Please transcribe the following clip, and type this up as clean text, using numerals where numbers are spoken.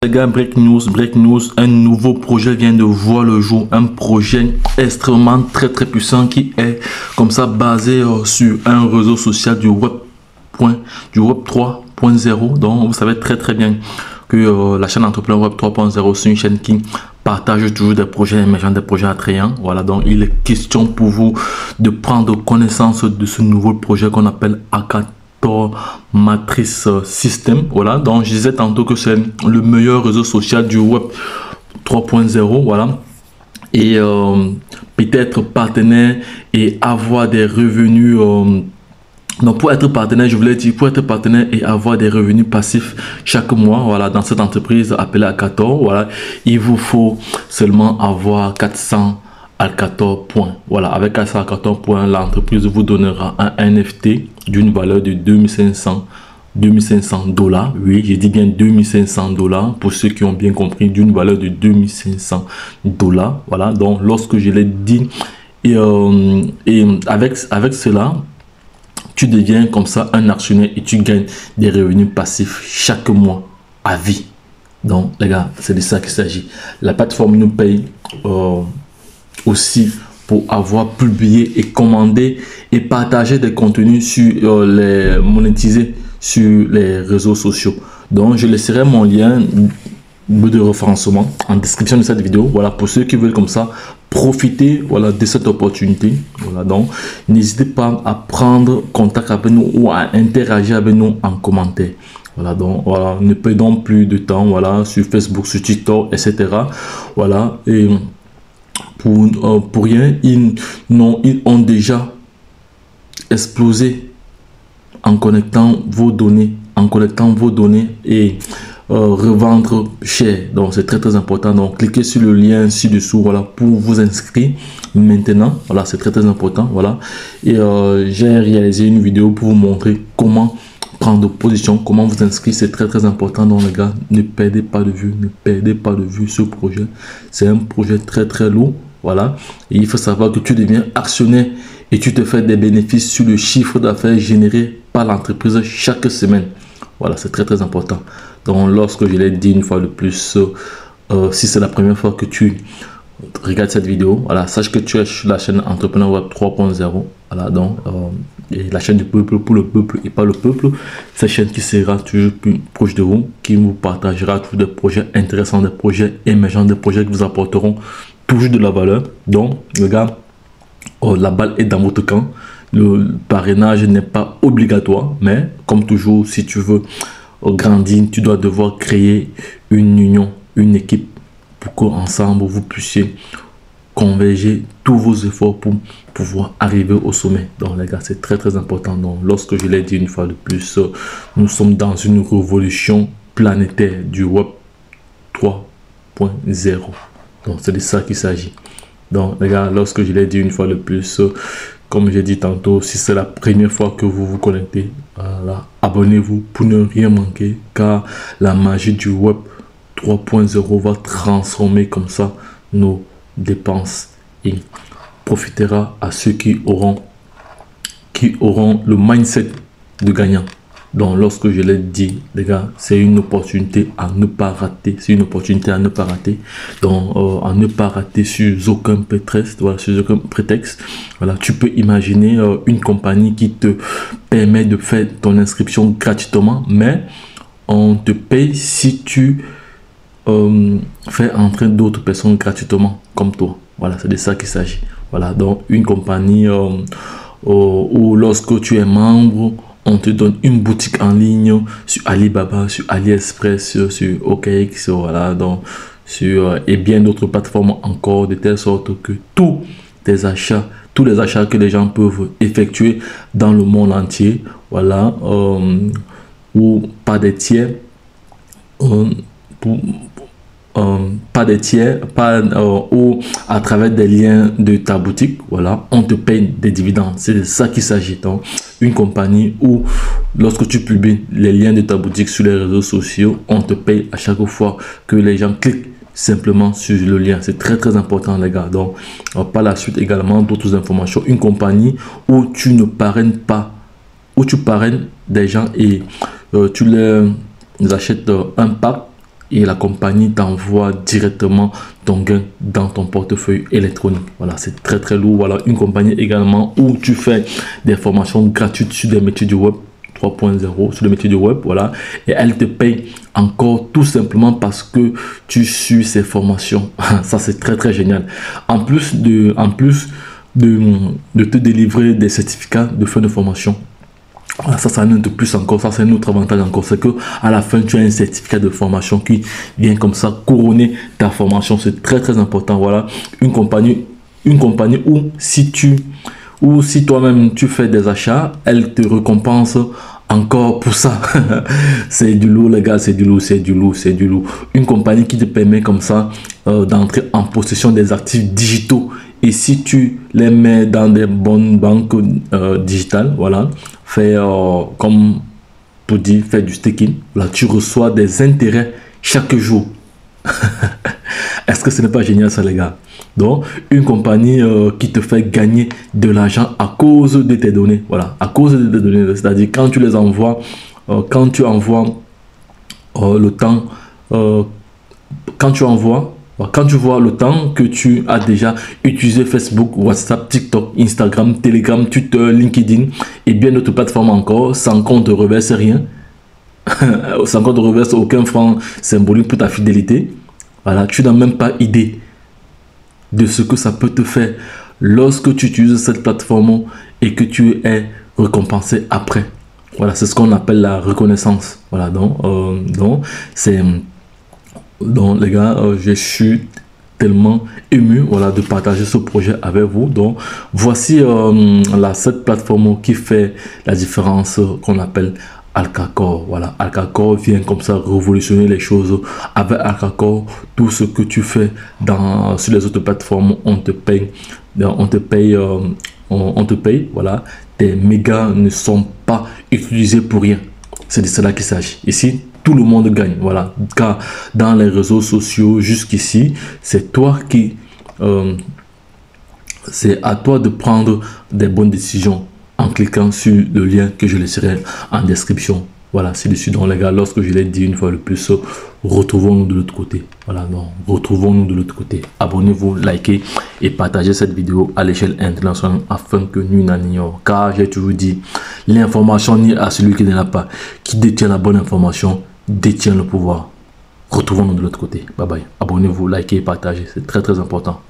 Les gars, break news, un nouveau projet vient de voir le jour, un projet extrêmement très puissant qui est comme ça basé sur un réseau social du web 3.0. Donc vous savez très bien que la chaîne Entrepreneur Web 3.0 c'est une chaîne qui partage toujours des projets émergents, des projets attrayants. Voilà, donc il est question pour vous de prendre connaissance de ce nouveau projet qu'on appelle Hackathon Matrix System. Voilà, donc je disais tantôt que c'est le meilleur réseau social du web 3.0. voilà, et peut-être partenaire et avoir des revenus. Donc pour être partenaire, je voulais dire, pour être partenaire et avoir des revenus passifs chaque mois, voilà, dans cette entreprise appelée Hackathon, voilà, il vous faut seulement avoir 400 Hackathon points. Voilà, avec 400 Hackathon points, l'entreprise vous donnera un NFT d'une valeur de 2500 $. Oui, j'ai dit bien 2500 $, pour ceux qui ont bien compris, d'une valeur de 2500 $. Voilà, donc lorsque je l'ai dit, et avec cela, tu deviens comme ça un actionnaire et tu gagnes des revenus passifs chaque mois à vie. Donc les gars, c'est de ça qu'il s'agit. La plateforme nous paye aussi pour avoir publié et commandé et partagé des contenus sur les monétisés sur les réseaux sociaux. Donc je laisserai mon lien de référencement en description de cette vidéo. Voilà, pour ceux qui veulent comme ça profiter, voilà, de cette opportunité. Voilà, donc n'hésitez pas à prendre contact avec nous ou à interagir avec nous en commentaire. Voilà, donc voilà, ne perdons plus de temps, voilà, sur Facebook, sur TikTok, etc. Voilà, et pour rien, ils ont déjà explosé en connectant vos données, et revendre cher. Donc c'est très important. Donc cliquez sur le lien ci-dessous, voilà, pour vous inscrire maintenant. Voilà, c'est très important. Voilà, et j'ai réalisé une vidéo pour vous montrer comment prendre position, comment vous inscrire. C'est très important. Donc les gars, ne perdez pas de vue, ce projet. C'est un projet très lourd. Voilà, et il faut savoir que tu deviens actionnaire et tu te fais des bénéfices sur le chiffre d'affaires généré par l'entreprise chaque semaine. Voilà, c'est très important. Donc lorsque je l'ai dit une fois de plus, si c'est la première fois que tu regardes cette vidéo, voilà, sache que tu es sur la chaîne Entrepreneur Web 3.0. Voilà, donc et la chaîne du peuple, pour le peuple et pas le peuple. Cette chaîne qui sera toujours plus proche de vous, qui vous partagera toujours des projets intéressants, des projets émergents, des projets qui vous apporteront toujours de la valeur. Donc les gars, la balle est dans votre camp. Le parrainage n'est pas obligatoire, mais comme toujours, si tu veux grandir, tu dois devoir créer une union, une équipe, pour qu'ensemble vous puissiez converger tous vos efforts pour pouvoir arriver au sommet. Donc les gars, c'est très important. Donc lorsque je l'ai dit une fois de plus, nous sommes dans une révolution planétaire du web 3.0. donc c'est de ça qu'il s'agit. Donc les gars, lorsque je l'ai dit une fois de plus, comme j'ai dit tantôt, si c'est la première fois que vous vous connectez, voilà, abonnez-vous pour ne rien manquer, car la magie du web 3.0 va transformer comme ça nos dépenses et profitera à ceux qui auront le mindset de gagnant. Donc lorsque je l'ai dit, les gars, c'est une opportunité à ne pas rater. C'est une opportunité à ne pas rater. Donc à ne pas rater sur aucun prétexte. Voilà, sur aucun prétexte. Voilà, tu peux imaginer une compagnie qui te permet de faire ton inscription gratuitement, mais on te paye si tu fais entrer d'autres personnes gratuitement comme toi. Voilà, c'est de ça qu'il s'agit. Voilà, donc une compagnie où lorsque tu es membre, on te donne une boutique en ligne sur Alibaba, sur AliExpress, sur OKX, voilà, donc sur et bien d'autres plateformes encore, de telle sorte que tous les achats que les gens peuvent effectuer dans le monde entier, voilà, ou pas des tiers, ou à travers des liens de ta boutique, voilà, on te paye des dividendes. C'est de ça qu'il s'agit. Donc une compagnie où lorsque tu publies les liens de ta boutique sur les réseaux sociaux, on te paye à chaque fois que les gens cliquent simplement sur le lien. C'est très important les gars. Donc par la suite également d'autres informations, une compagnie où tu ne parraines pas, où tu parraines des gens et tu les achètes un pack et la compagnie t'envoie directement ton gain dans ton portefeuille électronique. Voilà, c'est très très lourd. Voilà, une compagnie également où tu fais des formations gratuites sur des métiers du web 3.0, sur le métier du web, voilà, et elle te paye encore tout simplement parce que tu suis ces formations. Ça, c'est très très génial. En plus de te délivrer des certificats de fin de formation. Voilà, ça, c'est un de plus encore. Ça, c'est un autre avantage encore. C'est que à la fin, tu as un certificat de formation qui vient comme ça couronner ta formation. C'est très très important. Voilà, une compagnie où si toi-même tu fais des achats, elle te récompense encore pour ça. C'est du lourd, les gars, c'est du lourd, c'est du lourd, c'est du lourd. Une compagnie qui te permet comme ça d'entrer en possession des actifs digitaux. Et si tu les mets dans des bonnes banques digitales, voilà, fais comme pour dire, fais du staking, là tu reçois des intérêts chaque jour. Est-ce que ce n'est pas génial ça, les gars? Donc, une compagnie qui te fait gagner de l'argent à cause de tes données. Voilà, à cause de tes données. C'est-à-dire, quand tu les envoies, quand tu envoies le temps, quand tu vois le temps que tu as déjà utilisé Facebook, WhatsApp, TikTok, Instagram, Telegram, Twitter, LinkedIn et bien d'autres plateformes encore, sans qu'on te reverse rien, sans qu'on te reverse aucun franc symbolique pour ta fidélité. Voilà, tu n'as même pas idée de ce que ça peut te faire lorsque tu utilises cette plateforme et que tu es récompensé après. Voilà, c'est ce qu'on appelle la reconnaissance. Voilà, donc les gars, je suis tellement ému, voilà, de partager ce projet avec vous. Donc voici cette plateforme qui fait la différence qu'on appelle Alcacor. Voilà, Alcacor vient comme ça révolutionner les choses. Avec Alcacor, tout ce que tu fais sur les autres plateformes, on te paye, voilà. Tes mégas ne sont pas utilisés pour rien. C'est de cela qu'il s'agit. Ici, tout le monde gagne. Voilà, car dans les réseaux sociaux, jusqu'ici, c'est c'est à toi de prendre des bonnes décisions en cliquant sur le lien que je laisserai en description. Voilà, c'est dessus. Donc les gars, lorsque je l'ai dit une fois de plus, retrouvons-nous de l'autre côté. Voilà, donc retrouvons-nous de l'autre côté. Abonnez-vous, likez et partagez cette vidéo à l'échelle internationale afin que nul n'en ignore. Car j'ai toujours dit, l'information n'est à celui qui ne l'a pas. Qui détient la bonne information détient le pouvoir. Retrouvons-nous de l'autre côté. Bye bye. Abonnez-vous, likez et partagez. C'est très très important.